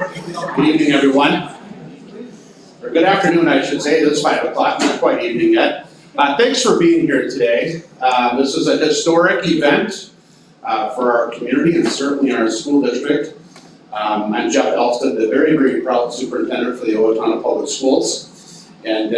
Good evening, everyone. Or good afternoon, I should say. It's 5 o'clock, not quite evening yet. Thanks for being here today. This is a historic event for our community and certainly our school district. I'm Jeff Elston, the very, very proud superintendent for the Owatonna Public Schools. And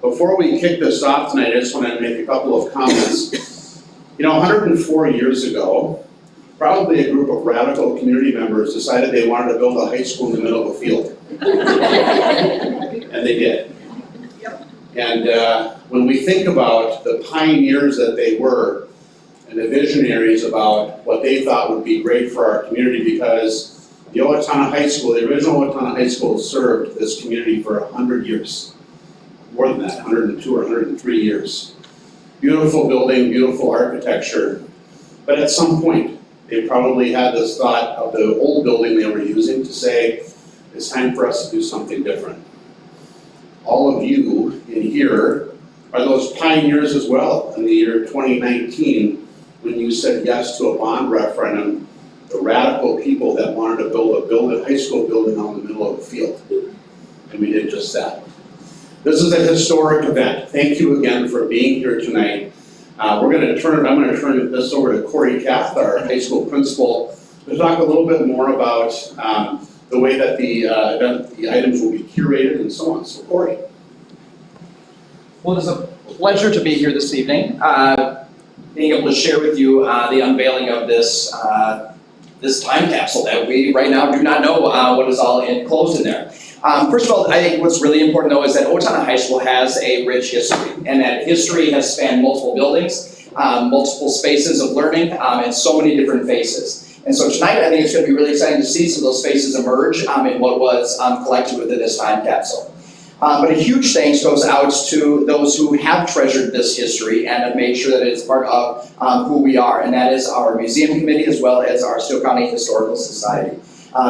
before we kick this off tonight, I just want to make a couple of comments. You know, 104 years ago, probably a group of radical community members decided they wanted to build a high school in the middle of a field. And they did. And when we think about the pioneers that they were and the visionaries about what they thought would be great for our community, because the Owatonna High School, the original Owatonna High School, served this community for 100 years. More than that, 102 or 103 years. Beautiful building, beautiful architecture. But at some point, they probably had this thought of the old building they were using to say, it's time for us to do something different. All of you in here are those pioneers as well in the year 2019 when you said yes to a bond referendum, the radical people that wanted to build a high school building out in the middle of the field. And we did just that. This is a historic event. Thank you again for being here tonight. I'm going to turn this over to Corey Kath, our high school principal, to talk a little bit more about the way that the items will be curated and so on. So Corey. Well, it's a pleasure to be here this evening, being able to share with you the unveiling of this time capsule that we right now do not know what is all enclosed in there. First of all, I think what's really important though is that Owatonna High School has a rich history, and that history has spanned multiple buildings, multiple spaces of learning, and so many different faces. And so tonight I think it's going to be really exciting to see some of those faces emerge in what was collected within this time capsule. But a huge thanks goes out to those who have treasured this history and have made sure that it is part of who we are, and that is our museum committee as well as our Steele County Historical Society.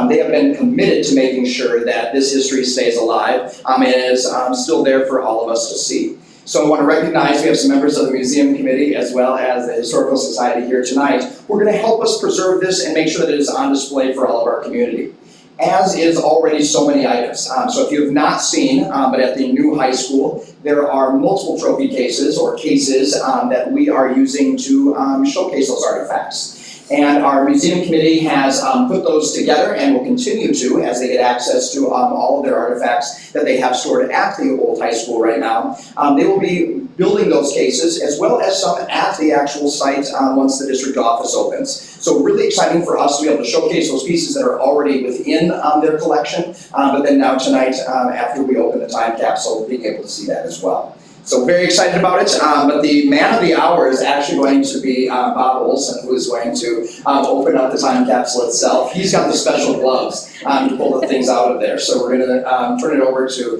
They have been committed to making sure that this history stays alive and is still there for all of us to see. So I want to recognize we have some members of the museum committee as well as the Historical Society here tonight who are going to help us preserve this and make sure that it is on display for all of our community, as is already so many items. So if you have not seen, but at the new high school, there are multiple trophy cases or cases that we are using to showcase those artifacts. And our museum committee has put those together and will continue to as they get access to all of their artifacts that they have stored at the old high school right now. They will be building those cases as well as some at the actual site once the district office opens. So really exciting for us to be able to showcase those pieces that are already within their collection, but then now tonight after we open the time capsule, being able to see that as well. So very excited about it, but the man of the hour is actually going to be Bob Olson, who is going to open up the time capsule itself. He's got the special gloves to pull the things out of there. So we're going to turn it over to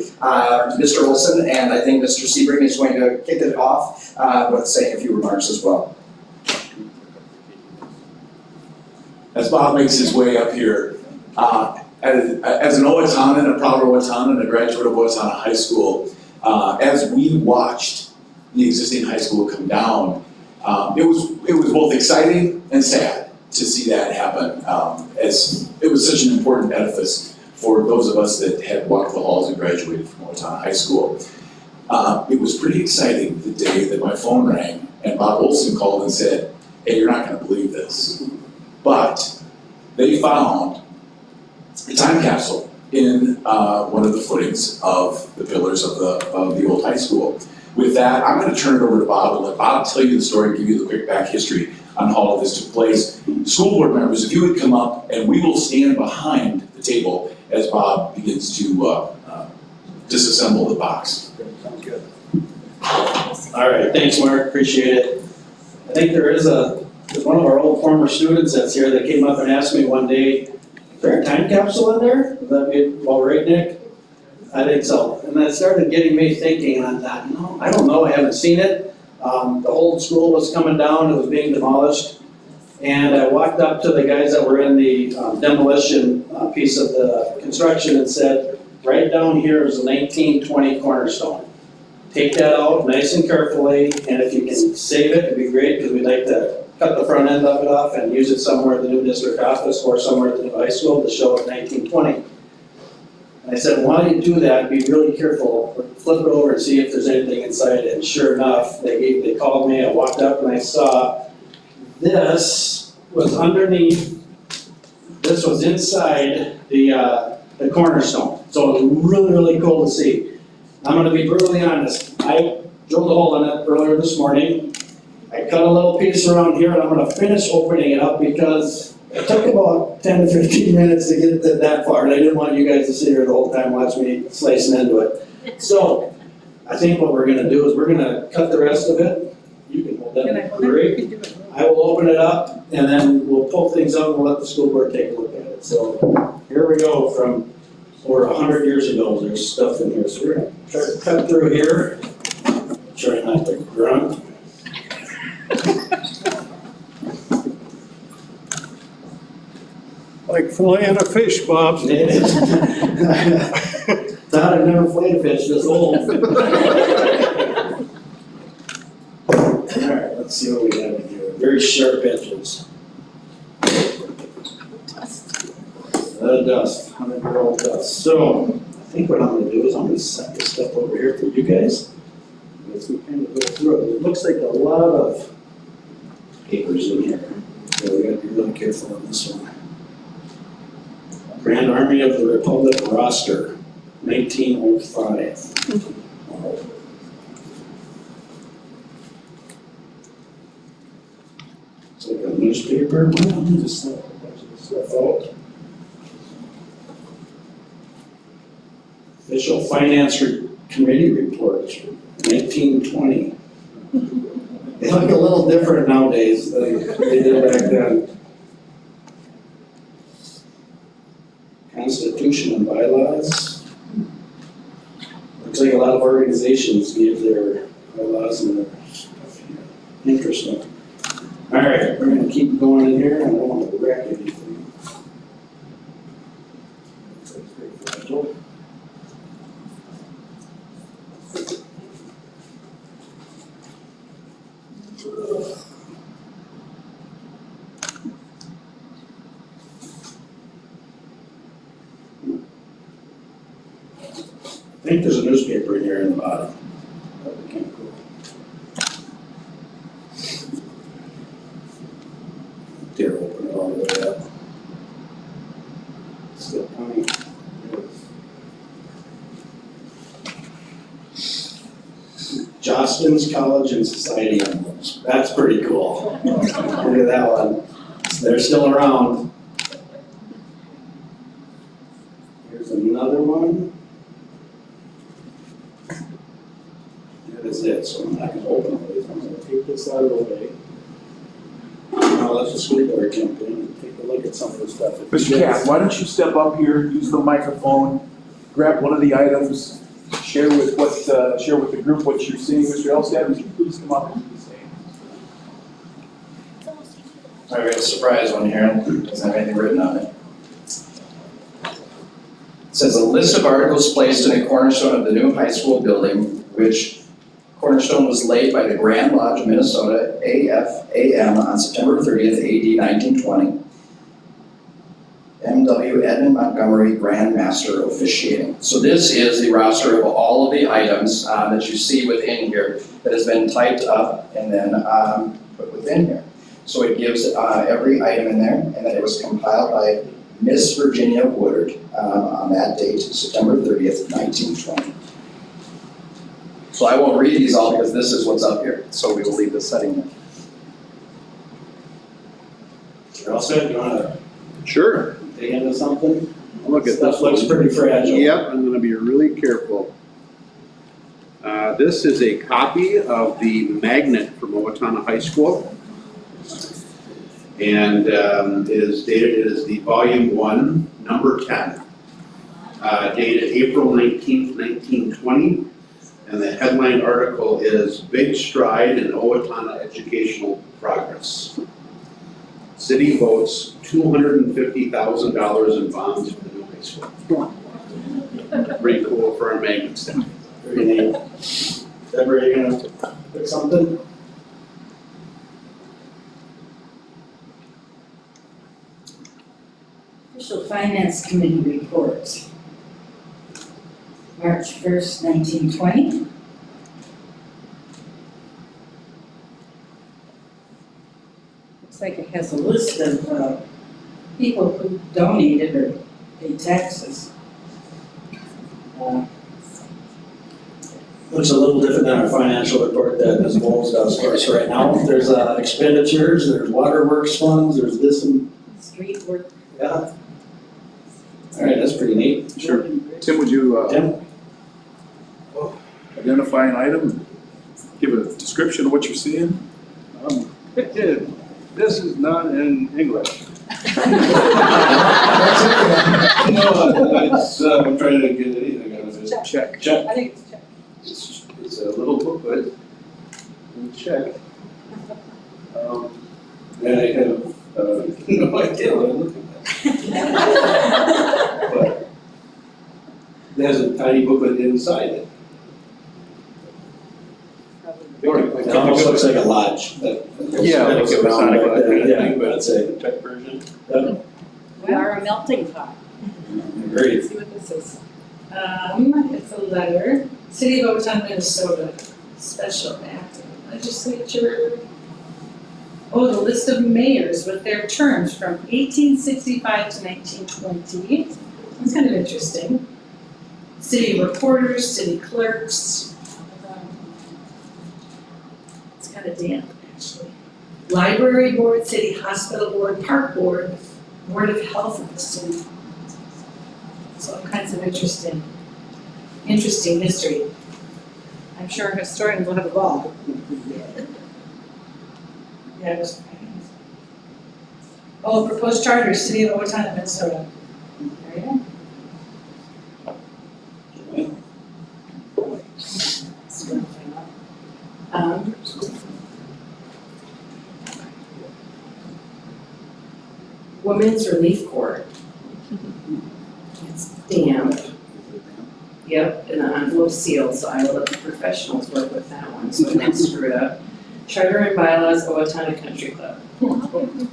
Mr. Olson, and I think Mr. Sebring is going to kick it off with saying a few remarks as well. As Bob makes his way up here, as an Owatonna, a proud Owatonna, and a graduate of Owatonna High School, as we watched the existing high school come down, it was both exciting and sad to see that happen, as it was such an important edifice for those of us that had walked the halls and graduated from Owatonna High School. It was pretty exciting the day that my phone rang and Bob Olson called and said, "Hey, you're not going to believe this, but they found a time capsule in one of the footings of the pillars of the old high school." With that, I'm going to turn it over to Bob and let Bob tell you the story and give you the quick back history on how all of this took place. School board members, if you would come up, and we will stand behind the table as Bob begins to disassemble the box. Sounds good. All right, thanks Mark, appreciate it. I think there's one of our old former students that's here that came up and asked me one day, "Is there a time capsule in there?" Would that be well, right, Nick? I think so. And that started getting me thinking, and I thought, no, I don't know, I haven't seen it. The old school was coming down, it was being demolished. And I walked up to the guys that were in the demolition piece of the construction and said, right down here is a 1920 cornerstone. Take that out nice and carefully, and if you can save it, it'd be great, because we'd like to cut the front end of it off and use it somewhere at the new district office or somewhere at the new high school to show it 1920. And I said, while you do that, be really careful, flip it over and see if there's anything inside it. And sure enough, they called me, I walked up and I saw this was underneath, this was inside the cornerstone. So it was really, really cool to see. I'm gonna be brutally honest, I drilled a hole in it earlier this morning. I cut a little piece around here and I'm gonna finish opening it up because it took about 10 to 15 minutes to get that far, and I didn't want you guys to sit here the whole time watching me slicing into it. So, I think what we're gonna do is we're gonna cut the rest of it. You can hold that, great. I will open it up, and then we'll pull things out and we'll let the school board take a look at it. So, here we go, from over 100 years ago, there's stuff in here. So we're gonna try to cut through here. Try not to grunt. Like filleting a fish, Bob. Thought I'd never filleted a fish this old. Alright, let's see what we have in here. Very sharp edges. Dust, 100-year-old dust. So, I think what I'm gonna do is I'm gonna set this stuff over here for you guys. As we kind of go through it. It looks like a lot of papers in here. So we gotta be really careful on this one. Grand Army of the Republic roster, 1905. It's like a newspaper. Well, let me just set a bunch of this stuff out. Official Finance Committee report, 1920. They look a little different nowadays than they did back then. Constitution and bylaws. Looks like a lot of organizations give their bylaws and their stuff here. Interesting. All right, we're gonna keep going in here. I don't want to wreck anything. Looks like it's pretty fragile. I think there's a newspaper in here in the bottom. That'd be kind of cool. Dare open it all the way up. Still coming. Jostens College and Society emblems. That's pretty cool. Look at that one. They're still around. Here's another one. That is it, so I'm not gonna open all these. I'm gonna take this out of the way. Now let the school board jump in and take a look at some of the stuff. Mr. Cap, why don't you step up here, use the microphone, grab one of the items, share with the group what you're seeing. Mr. Elstad, would you please come up and do the same? I got a surprise one here, doesn't have anything written on it. It says a list of articles placed in a cornerstone of the new high school building, which cornerstone was laid by the Grand Lodge of Minnesota, AFAM, on September 30th, AD 1920. M.W. Edmund Montgomery, Grand Master officiating. So this is the roster of all of the items that you see within here that has been typed up and then put within here. So it gives every item in there, and then it was compiled by Miss Virginia Woodard on that date, September 30th, 1920. So I won't read these all because this is what's up here, so we will leave this setting there. You're all set? You wanna Sure. dig into something? Look at Stuff this looks one. pretty fragile. Yep, I'm gonna be really careful. This is a copy of the magnet from Owatonna High School. And it is the volume 1, number 10, dated April 19th, 1920. And the headline article is Big Stride in Owatonna Educational Progress. City votes $250,000 in bonds for the new high school. Pretty cool for our magnet staff. Very neat. Deborah, are you gonna pick something? Official Finance Committee reports. March 1st, 1920. Looks like it has a list of people who donated or paid taxes. Looks a little different than our financial report that Ms. Bowles does for us right now. There's expenditures, there's waterworks funds, there's this and, Street work. yeah. All right, that's pretty neat. Sure. Tim, would you Tim? identify an item, and give a description of what you're seeing? This is not in English. No, I'm trying to get anything out of it. Check. Check. I think it's check. It's a little booklet, and check. And I have, no idea what I'm looking at. But there's a tiny booklet inside it. It almost looks like a lodge. Yeah, That it's goes a around Sonic like that. Lodge, I Yeah, think, but I'd say. the tech version. We are a melting pot. Great. Let's see what this is. It's a letter. City of Owatonna, Minnesota, special act of legislature. Oh, the list of mayors with their terms from 1865 to 1920. That's kind of interesting. City reporters, city clerks. It's kind of damp, actually. Library board, city hospital board, park board, board of health of the city. So all kinds of interesting history. I'm sure historians will have a ball. Yeah, it was. Oh, proposed charter, City of Owatonna, Minnesota. There you go. Women's Relief Corps. It's damp. Yep, and the envelope sealed, so I will let the professionals work with that one, so I don't screw it up. Charter and bylaws, Owatonna Country Club.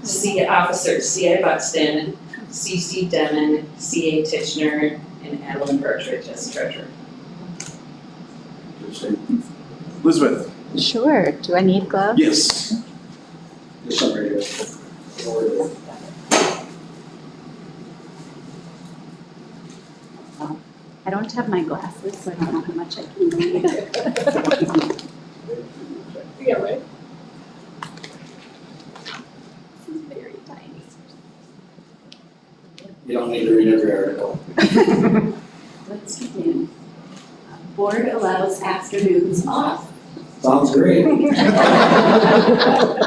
C officers, C.I. Buxton, C.C. Demon, C.A. Titchener, and Adeline Bertridge as treasurer. Elizabeth? Sure. Do I need gloves? Yes. This one right here. I don't have my glasses, so I don't know how much I can read. Yeah, right. This is very tiny. You don't need to read every article. Let's begin. Board allows afternoons off. Sounds great.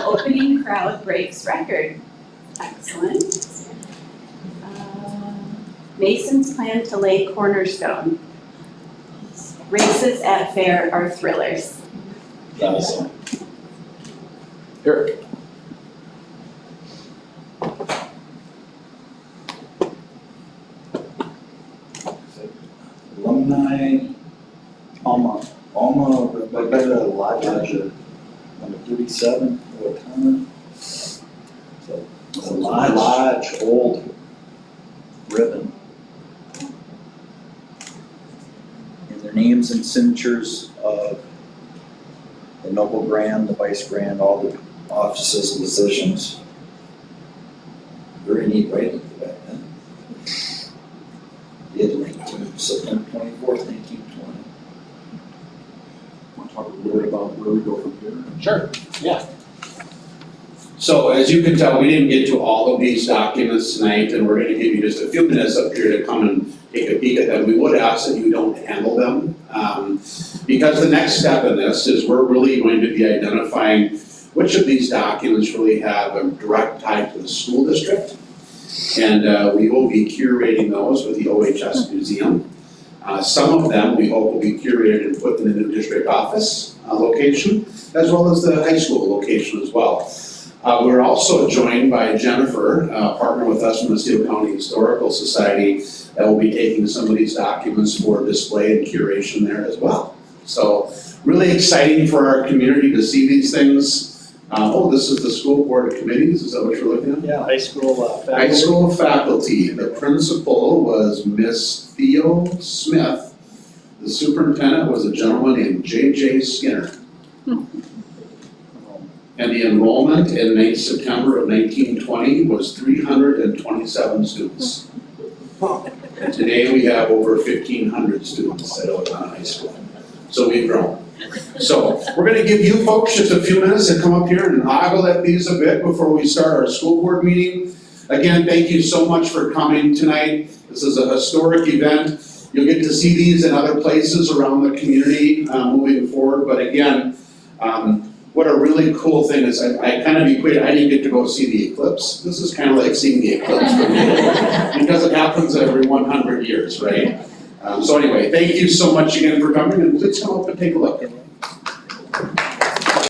Opening crowd breaks record. Excellent. Masons plan to lay cornerstone. Races at fair are thrillers. Awesome. Eric? Alumni, Alma, Rebecca Lodge, number 37, Owatonna. So, it's a Lodge, old ribbon. And their names and signatures of the noble grand, the vice grand, all the offices and positions. Very neat writing back then. September 24th, 1920. Want to talk a little bit about where we go from here? Sure, yeah. So as you can tell, we didn't get to all of these documents tonight, and we're gonna give you just a few minutes up here to come and take a peek at them. We would ask that you don't handle them, because the next step in this is we're really going to be identifying which of these documents really have a direct tie to the school district. And we will be curating those with the OHS Museum. Some of them we hope will be curated and put in the new district office location, as well as the high school location as well. We're also joined by Jennifer, a partner with us from the Steele County Historical Society, that will be taking some of these documents for display and curation there as well. So really exciting for our community to see these things. This is the school board of committees, is that what you're looking at? Yeah, high school faculty. High school faculty, the principal was Miss Theo Smith, The superintendent was a gentleman named J.J. Skinner. And the enrollment in late September of 1920 was 327 students. And today we have over 1,500 students at Owatonna High School. So we've grown. So we're gonna give you folks just a few minutes to come up here and ogle at these a bit before we start our school board meeting. Again, thank you so much for coming tonight. This is a historic event. You'll get to see these in other places around the community moving forward. But again, what a really cool thing is, I kind of equate, I didn't get to go see the eclipse. This is kind of like seeing the eclipse for me, because it happens every 100 years, right? So anyway, thank you so much again for coming, and please come up and take a look.